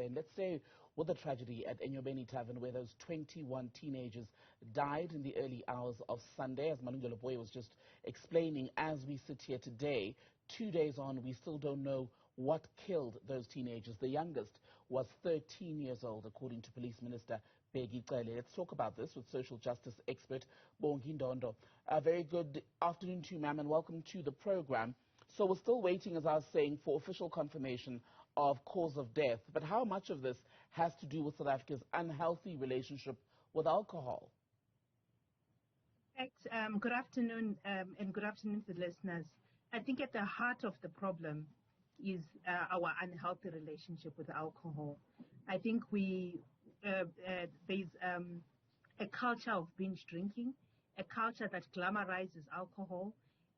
yesterday. And let's stay with the tragedy at Enyobeni Tavern, where those 21 teenagers died in the early hours of Sunday. As Malungelo Boy was just explaining, as we sit here today, 2 days on, we still don't know what killed those teenagers. The youngest was 13 years old, according to Police Minister Thembekile. Let's talk about this with social justice expert Bongi Ndondo. A very good afternoon to you, ma'am, and welcome to the program. So we're still waiting, as I was saying, for official confirmation of cause of death. But how much of this has to do with South Africa's unhealthy relationship with alcohol? Good afternoon, and good afternoon to the listeners. I think at the heart of the problem is our unhealthy relationship with alcohol. I think there's a culture of binge drinking, a culture that glamorizes alcohol,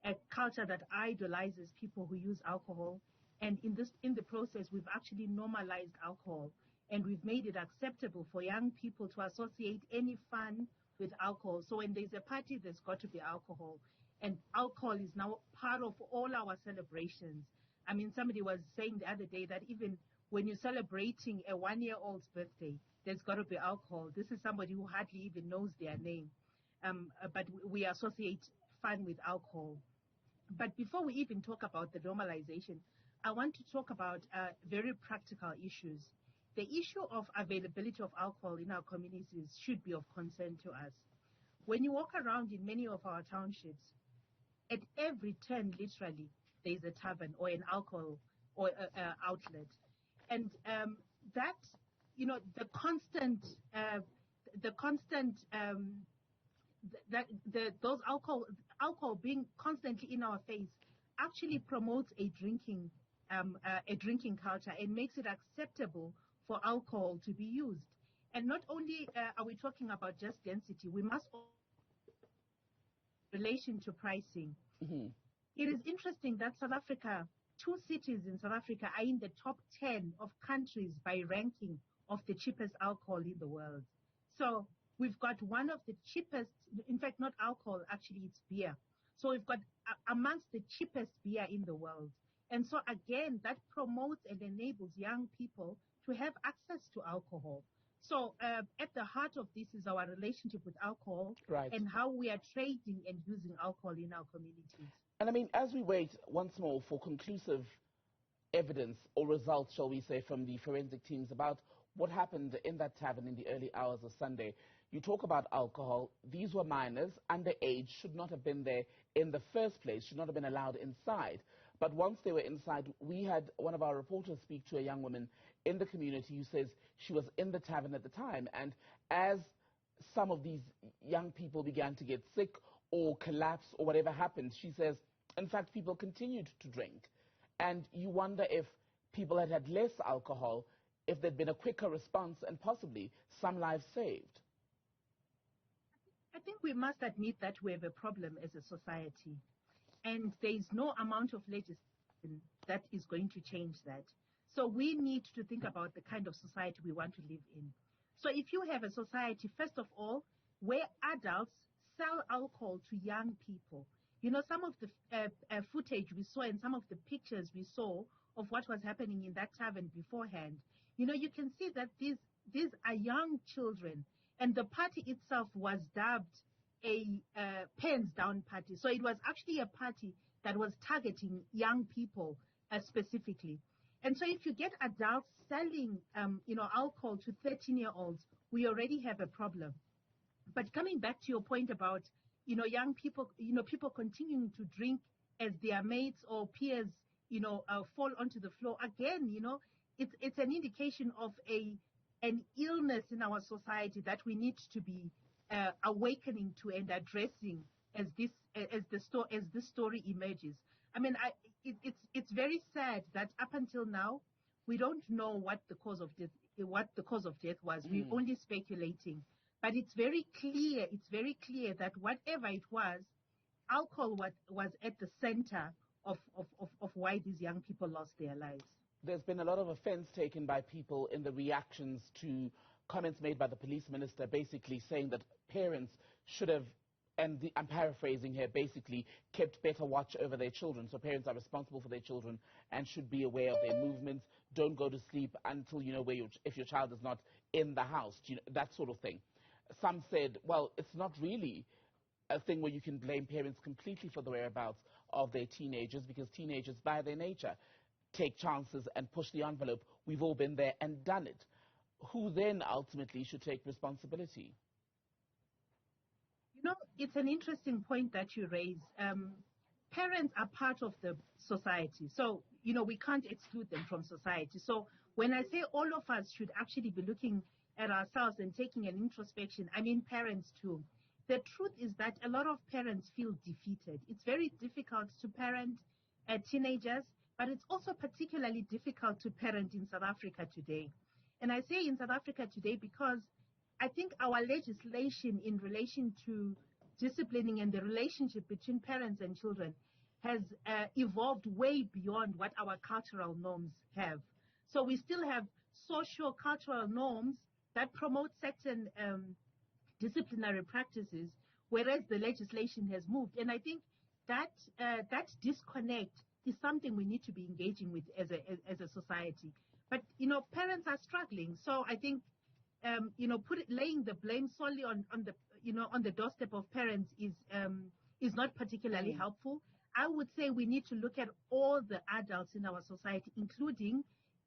a culture that idolizes people who use alcohol, and in the process we've actually normalized alcohol, and we've made it acceptable for young people to associate any fun with alcohol. So when there's a party, there's got to be alcohol, and alcohol is now part of all our celebrations. I mean, somebody was saying the other day that even when you're celebrating a 1-year-old's birthday, there's got to be alcohol. This is somebody who hardly even knows their name, but we associate fun with alcohol. But before we even talk about the normalization, I want to talk about very practical issues. The issue of availability of alcohol in our communities should be of concern to us. When you walk around in many of our townships, at every turn, literally, there is a tavern or an alcohol or outlet. And that, you know, those alcohol being constantly in our face actually promotes a drinking culture and makes it acceptable for alcohol to be used. And not only are we talking about just density, we must also relation to pricing. Mm-hmm. It is interesting that South Africa, 2 cities in South Africa are in the top 10 of countries by ranking of the cheapest alcohol in the world. So we've got one of the cheapest, in fact, not alcohol, actually it's beer. So we've got amongst the cheapest beer in the world. And so again, that promotes and enables young people to have access to alcohol. So at the heart of this is our relationship with alcohol, right, and how we are trading and using alcohol in our communities. And I mean, as we wait once more for conclusive evidence or results, shall we say, from the forensic teams about what happened in that tavern in the early hours of Sunday. You talk about alcohol. These were minors, underage, should not have been there in the first place, should not have been allowed inside. But once they were inside, we had one of our reporters speak to a young woman in the community who says she was in the tavern at the time. And as some of these young people began to get sick or collapse or whatever happened, she says, in fact, people continued to drink. And you wonder if people had had less alcohol, if there'd been a quicker response and possibly some lives saved. I think we must admit that we have a problem as a society, and there is no amount of legislation that is going to change that. So we need to think about the kind of society we want to live in. So if you have a society, first of all, where adults sell alcohol to young people, you know, some of the footage we saw and some of the pictures we saw of what was happening in that tavern beforehand, you know, you can see that these are young children, and the party itself was dubbed a pens down party. So it was actually a party that was targeting young people specifically. And so if you get adults selling, alcohol to 13-year-olds, we already have a problem. But coming back to your point about, young people, people continuing to drink as their mates or peers, fall onto the floor. Again, it's an indication of an illness in our society that we need to be awakening to and addressing as this story emerges. I mean, it's very sad that up until now we don't know what the cause of death was. We're only speculating, but it's very clear that whatever it was, alcohol was at the center of why these young people lost their lives. There's been a lot of offense taken by people in the reactions to comments made by the police minister, basically saying that parents should have, and I'm paraphrasing here, basically kept better watch over their children. So parents are responsible for their children and should be aware of their movements, don't go to sleep until you know where if your child is not in the house, that sort of thing. Some said, well, it's not really a thing where you can blame parents completely for the whereabouts of their teenagers, because teenagers, by their nature, take chances and push the envelope. We've all been there and done it. Who then ultimately should take responsibility? You know, it's an interesting point that you raise. Parents are part of the society. So, you know, we can't exclude them from society. So when I say all of us should actually be looking at ourselves and taking an introspection, I mean parents too. The truth is that a lot of parents feel defeated. It's very difficult to parent teenagers, but it's also particularly difficult to parent in South Africa today. And I say in South Africa today because I think our legislation in relation to disciplining and the relationship between parents and children has evolved way beyond what our cultural norms have. So we still have socio-cultural norms that promote certain disciplinary practices, whereas the legislation has moved. And I think that that disconnect is something we need to be engaging with as a society. But, you know, parents are struggling. So I think you know, laying the blame solely on the doorstep of parents is not particularly helpful. I would say we need to look at all the adults in our society, including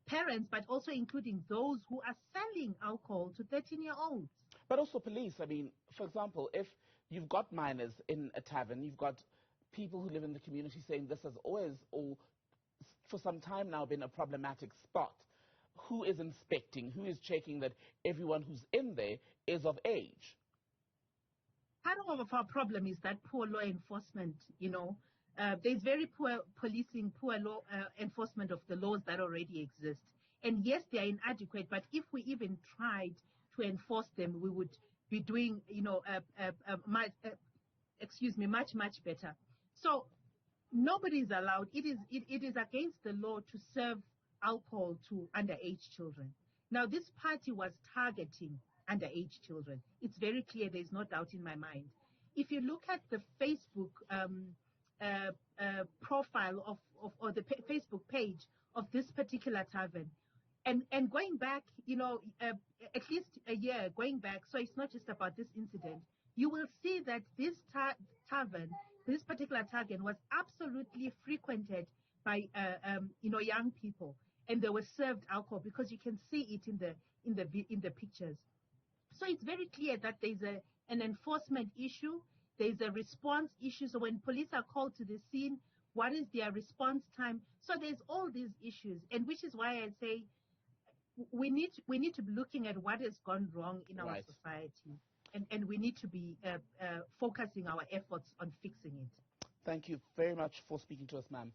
parents, but also including those who are selling alcohol to 13-year-olds. But also police. I mean, for example, if you've got minors in a tavern, you've got people who live in the community saying this has always, or for some time now, been a problematic spot. Who is inspecting? Who is checking that everyone who's in there is of age? Part of our problem is that poor law enforcement, you know. There's very poor policing, poor law enforcement of the laws that already exist. And yes, they are inadequate, but if we even tried to enforce them, we would be doing, you know, much better. So nobody is allowed. It is against the law to serve alcohol to underage children. Now, this party was targeting underage children. It's very clear. There's no doubt in my mind. If you look at the Facebook profile or the Facebook page of this particular tavern, and going back, you know, at least a year going back, so it's not just about this incident, you will see that this tavern, this particular tavern, was absolutely frequented by you know, young people, and they were served alcohol because you can see it in the pictures. So it's very clear that there's an enforcement issue, there's a response issue. So when police are called to the scene, what is their response time? So there's all these issues, and which is why I say we need to be looking at what has gone wrong in our society, and we need to be focusing our efforts on fixing it. Thank you very much for speaking to us, ma'am.